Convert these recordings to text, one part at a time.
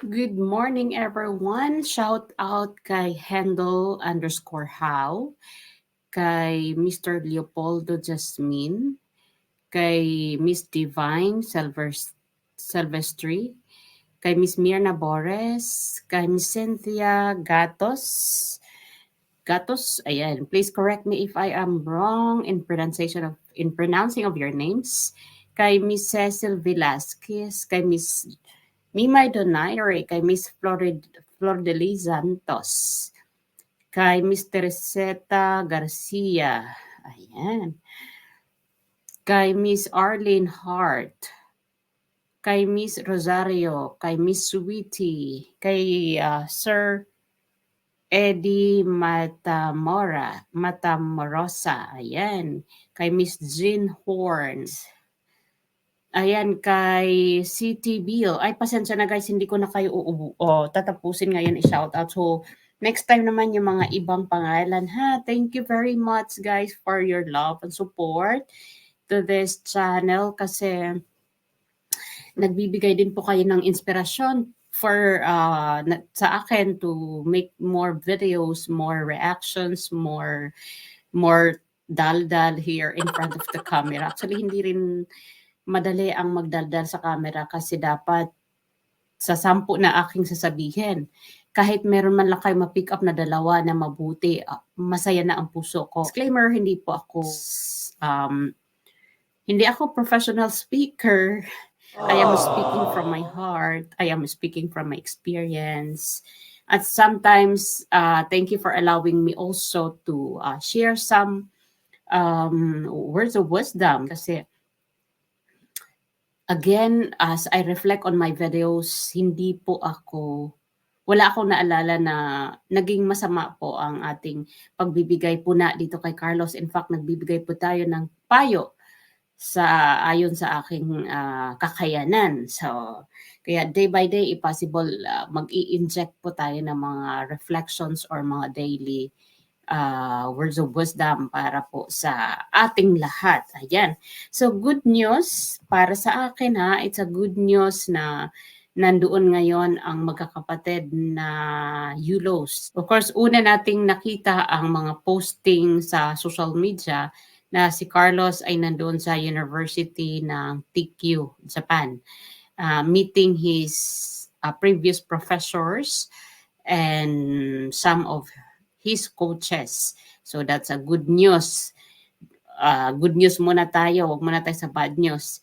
Good morning, everyone. Shout out kay Handle_how, kay Mr. Leopoldo Jasmine, kay Miss Divine Silvestri, kay Miss Mirna Bores, kay Miss Cynthia Gatos, ayan. Please correct me if I am wrong in pronouncing of your names. Kay Miss Cecil Velasquez, kay Miss Mimay Donaire, kay Miss Flor de Lis Santos, kay Miss Tereseta Garcia, ayan. Kay Miss Arlene Hart, kay Miss Rosario, kay Miss Sweetie, kay Sir Eddie Matamorosa, ayan. Kay Miss Jean Horns, ayan, kay City Bill. Ay, pasensya na guys, hindi ko na kayo tatapusin ngayon i-shoutout. So, next time naman yung mga ibang pangalan ha. Thank you very much guys for your love and support to this channel kasi nagbibigay din po kayo ng inspirasyon for sa akin to make more videos, more reactions, more daldal here in front of the camera. Actually, hindi rin madali ang magdaldal sa camera kasi dapat sa 10 na aking sasabihin, kahit meron man lang kayo ma-pick up na 2 na mabuti, masaya na ang puso ko. Disclaimer, hindi ako professional speaker. I am speaking from my heart. I am speaking from my experience. At sometimes, thank you for allowing me also to share some words of wisdom kasi again, as I reflect on my videos, wala akong naalala na naging masama po ang ating pagbibigay puna dito kay Carlos. In fact, nagbibigay po tayo ng payo ayon sa aking kakayanan. So, kaya day by day, if possible, mag-i-inject po tayo ng mga reflections or mga daily words of wisdom para po sa ating lahat. Ayan. So, good news para sa akin ha. It's a good news na nandoon ngayon ang magkakapatid na Yulos. Of course, una nating nakita ang mga posting sa social media na si Carlos ay nandoon sa University ng TQ, Japan, meeting his previous professors and some of his coaches. So that's a good news. Good news muna tayo, wag muna tayo sa bad news.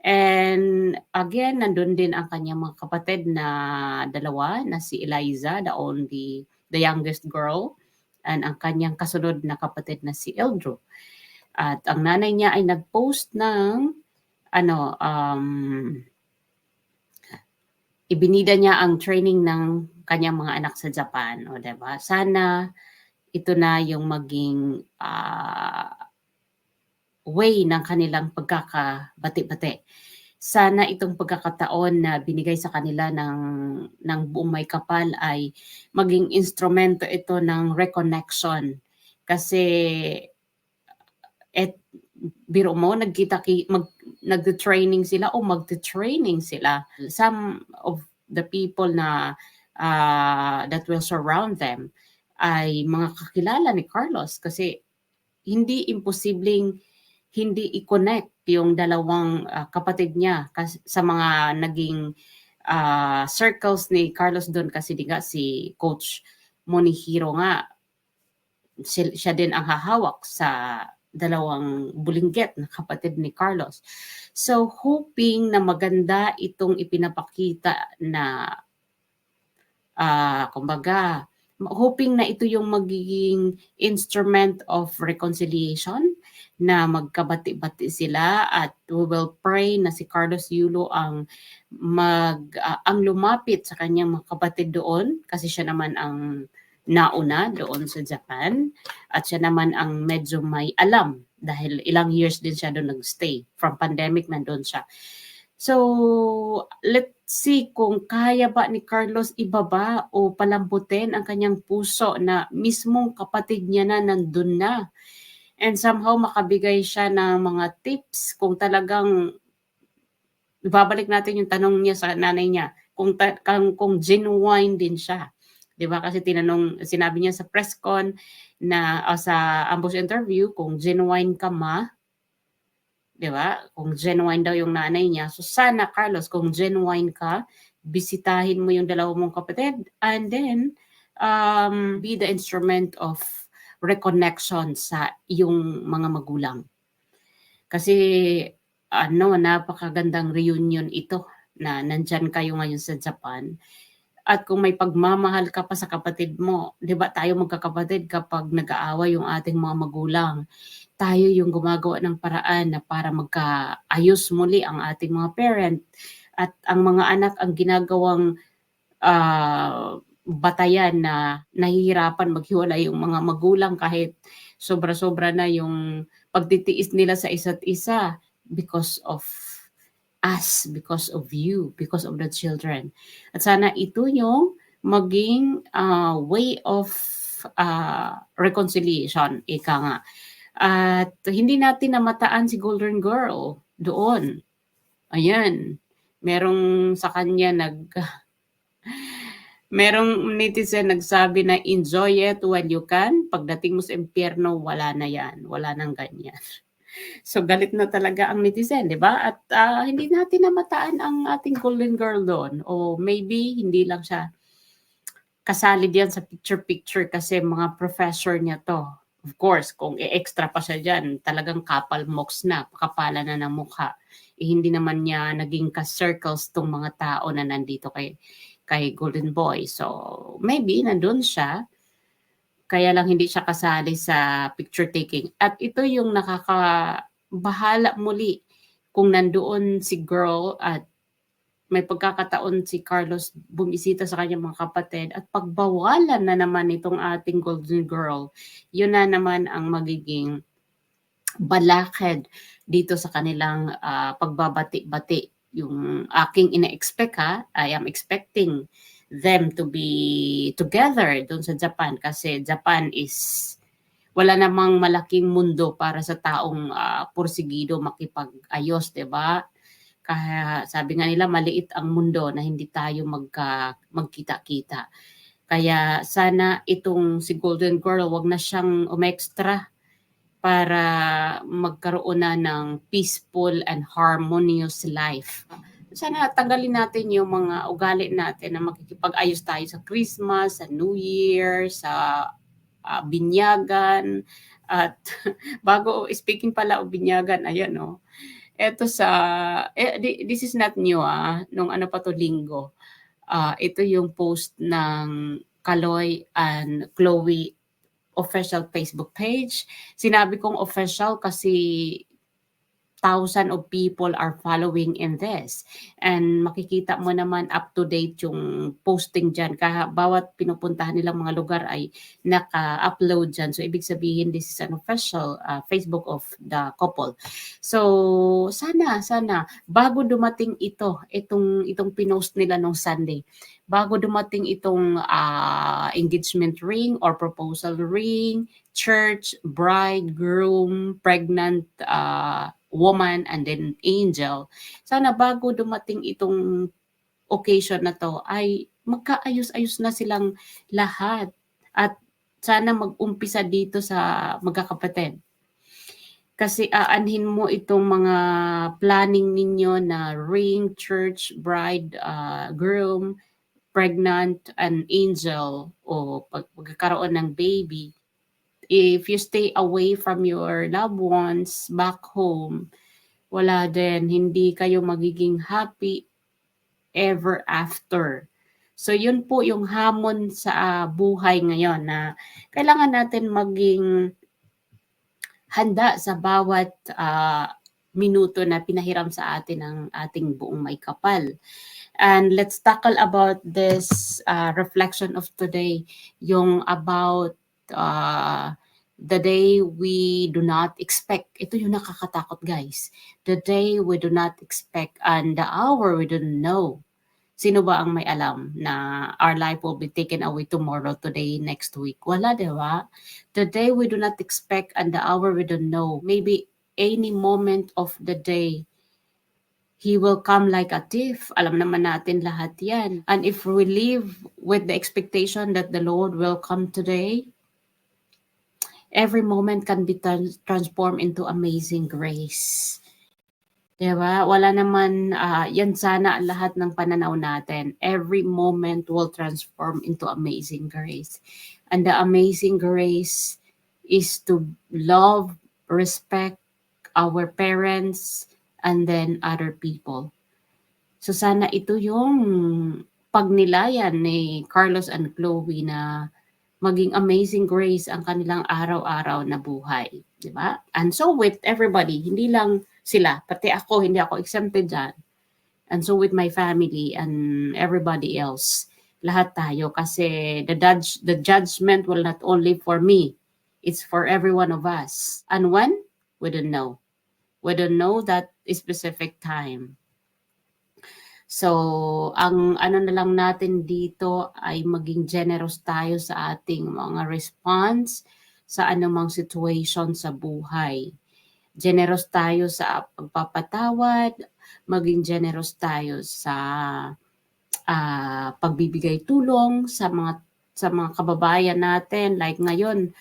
And again, nandun din ang kanyang mga kapatid na 2 na si Eliza, the youngest girl, and ang kanyang kasunod na kapatid na si Eldro. At ang nanay niya ay nag-post ng ibinida niya ang training ng kanyang mga anak sa Japan, o 'di ba? Sana ito na yung maging way ng kanilang pagkakabati-bati. Sana itong pagkakataon na binigay sa kanila ng buong may kapal ay maging instrumento ito ng reconnection. Kasi biro mo, nagte-training sila o magte-training sila. Some of the people na that will surround them ay mga kakilala ni Carlos kasi hindi imposibleng hindi i-connect yung dalawang kapatid niya sa mga naging circles ni Carlos doon kasi di nga si Coach Monihiro nga siya din ang hahawak sa dalawang bulinggit na kapatid ni Carlos. So, hoping na maganda itong ipinapakita na, kumbaga, hoping na ito yung magiging instrument of reconciliation, na magkabati-bati sila at we will pray na si Carlos Yulo ang lumapit sa kanyang mga kapatid doon kasi siya naman ang nauna doon sa Japan at siya naman ang medyo may alam dahil ilang years din siya doon nagstay. From pandemic nandun siya. So, let's see kung kaya ba ni Carlos ibaba o palambutin ang kanyang puso na mismong kapatid niya na nandun na. And somehow makabigay siya ng mga tips kung talagang babalik natin yung tanong niya sa nanay niya, kung genuine din siya. 'Di ba? Kasi sinabi niya sa press con na sa ambush interview, kung genuine ka 'di ba? Kung genuine daw yung nanay niya. So sana Carlos, kung genuine ka, bisitahin mo yung dalawa mong kapatid and then be the instrument of reconnection sa yung mga magulang. Kasi napakagandang reunion ito na nandyan kayo ngayon sa Japan. At kung may pagmamahal ka pa sa kapatid mo, 'di ba tayo magkakapatid kapag nag-aaway yung ating mga magulang, tayo yung gumagawa ng paraan na para magkaayos muli ang ating mga parent at ang mga anak ang ginagawang batayan na nahihirapan maghiwalay yung mga magulang kahit sobra-sobra na yung pagtitiis nila sa isa't isa because of us, because of you, because of the children. At sana ito yung maging way of reconciliation, ika nga. At hindi natin namataan si Golden Girl doon. Ayan. Merong sa kanya merong netizen nagsabi na enjoy it while you can. Pagdating mo sa impyerno, wala na yan. Wala nang ganyan. So galit na talaga ang netizen, di ba? At hindi natin namataan ang ating Golden Girl doon. O maybe hindi lang siya kasali diyan sa picture-picture kasi mga professor niya to. Of course, kung i-extra pa siya dyan, talagang kapal moks na, pakapala na ng mukha. Hindi naman niya naging ka-circles tong mga tao na nandito kay Golden Boy. So, maybe nandun siya, kaya lang hindi siya kasali sa picture taking. At ito yung nakakabahala muli kung nandoon si girl at may pagkakataon si Carlos bumisita sa kanyang mga kapatid at pagbawalan na naman itong ating Golden Girl. Yun na naman ang magiging balakid dito sa kanilang pagbabati-bati. Yung aking ina-expect I am expecting them to be together doon sa Japan kasi Japan is wala namang malaking mundo para sa taong pursigido makipag-ayos, 'di ba? Kaya sabi nga nila maliit ang mundo na hindi tayo magkita-kita. Kaya sana itong si Golden Girl wag na siyang umextra para magkaroon na ng peaceful and harmonious life. Sana tanggalin natin yung mga ugali natin na makikipag-ayos tayo sa Christmas, sa New Year, sa binyagan. At speaking pala o binyagan, ayan eto this is not new nung ano pa to linggo. Ito yung post ng Kaloy and Chloe official Facebook page. Sinabi kong official kasi thousands of people are following in this. And makikita mo naman up to date yung posting dyan. Bawat pinupuntahan nilang mga lugar ay naka-upload dyan. So, ibig sabihin, this is an official Facebook of the couple. So, sana, bago dumating itong pinost nila nung Sunday, bago dumating itong engagement ring or proposal ring, church, bride, groom, pregnant woman, and then angel. Sana bago dumating itong occasion na to ay magkaayos-ayos na silang lahat. At sana mag-umpisa dito sa magkakapatid. Kasi aanhin mo itong mga planning ninyo na ring, church, bride, groom, pregnant, and angel o pagkakaroon ng baby. If you stay away from your loved ones back home, wala din, hindi kayo magiging happy ever after. So yun po yung hamon sa buhay ngayon na kailangan natin maging handa sa bawat minuto na pinahiram sa atin ng ating buong may kapal. And let's tackle about this reflection of today, yung about the day we do not expect. Ito yung nakakatakot, guys. The day we do not expect and the hour we don't know. Sino ba ang may alam na our life will be taken away tomorrow, today, next week? Wala, di ba? The day we do not expect and the hour we don't know. Maybe any moment of the day, He will come like a thief. Alam naman natin lahat yan. And if we live with the expectation that the Lord will come today, every moment can be transformed into amazing grace. Diba? Wala naman, yan sana lahat ng pananaw natin. Every moment will transform into amazing grace. And the amazing grace is to love, respect our parents, and then other people. So sana ito yung pagnilayan ni Carlos and Chloe na maging amazing grace ang kanilang araw-araw na buhay. Diba? And so with everybody, hindi lang sila, pati ako, hindi ako exempted dyan. And so with my family and everybody else, lahat tayo kasi the judgment will not only for me, it's for every one of us. And when? We don't know. We don't know that specific time. So, ang ano na lang natin dito ay maging generous tayo sa ating mga response sa anumang situation sa buhay. Generous tayo sa pagpapatawad, maging generous tayo sa pagbibigay tulong sa mga kababayan natin. Like ngayon,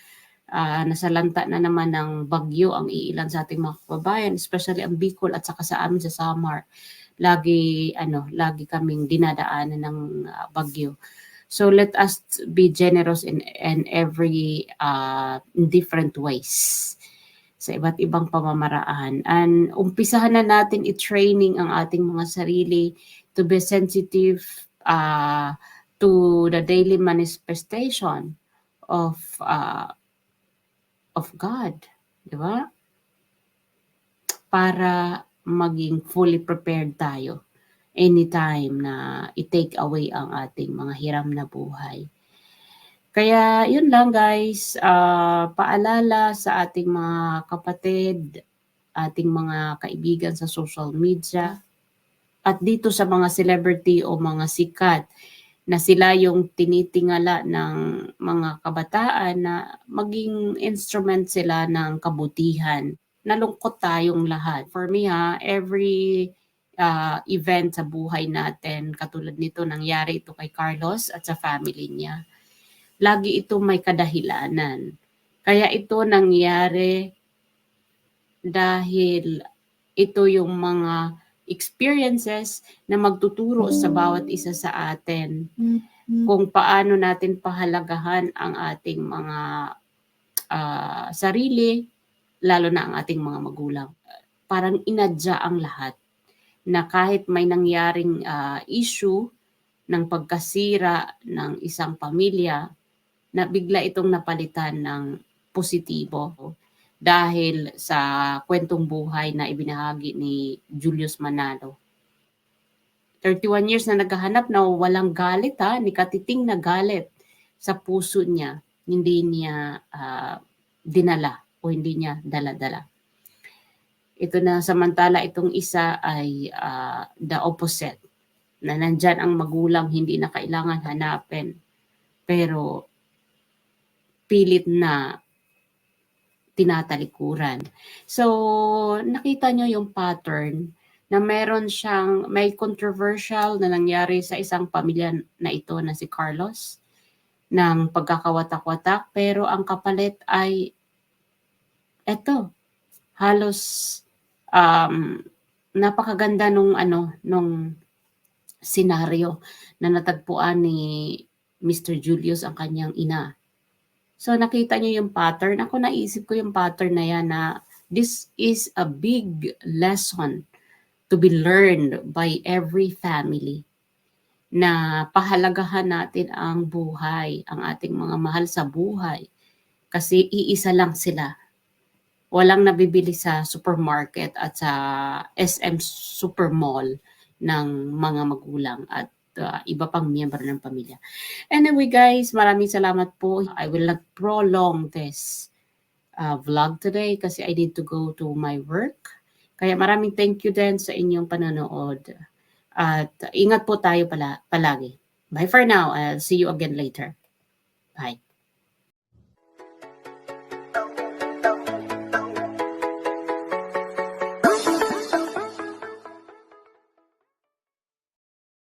nasalanta na naman ng bagyo ang iilan sa ating mga kababayan, especially ang Bicol at saka sa amin sa Samar. Lagi kaming dinadaanan ng bagyo. So let us be generous in every in different ways sa iba't ibang pamamaraan. And umpisahan na natin i-training ang ating mga sarili to be sensitive to the daily manifestation of God, di ba? Para maging fully prepared tayo anytime na i-take away ang ating mga hiram na buhay. Kaya yun lang guys, paalala sa ating mga kapatid, ating mga kaibigan sa social media, at dito sa mga celebrity o mga sikat na sila yung tinitingala ng mga kabataan na maging instrument sila ng kabutihan. Nalungkot tayong lahat. For me every event sa buhay natin, katulad nito nangyari ito kay Carlos at sa family niya. Lagi ito may kadahilanan. Kaya ito nangyari dahil ito yung mga experiences na magtuturo sa bawat isa sa atin kung paano natin pahalagahan ang ating mga sarili, lalo na ang ating mga magulang. Parang inadya ang lahat na kahit may nangyaring issue ng pagkasira ng isang pamilya, na bigla itong napalitan ng positibo dahil sa kwentong buhay na ibinahagi ni Julius Manalo. 31 years na naghahanap na walang galit ni katiting na galit sa puso niya, hindi niya dinala o hindi niya dala-dala. Ito na samantala itong isa ay the opposite, na nandyan ang magulang, hindi na kailangan hanapin, pero pilit na tinatalikuran. So, nakita nyo yung pattern na may controversial na nangyari sa isang pamilya na ito na si Carlos ng pagkakawatak-watak, pero ang kapalit ay eto, halos napakaganda nung senaryo na natagpuan ni Mr. Julius ang kanyang ina. So nakita niyo yung pattern. Ako naisip ko yung pattern na yan na this is a big lesson to be learned by every family, na pahalagahan natin ang buhay, ang ating mga mahal sa buhay. Kasi iisa lang sila. Walang nabibili sa supermarket at sa SM Supermall ng mga magulang at iba pang miyembro ng pamilya. Anyway guys, maraming salamat po. I will not prolong this vlog today kasi I need to go to my work. Kaya maraming thank you din sa inyong panonood. At ingat po tayo palagi. Bye for now. I'll see you again later. Bye.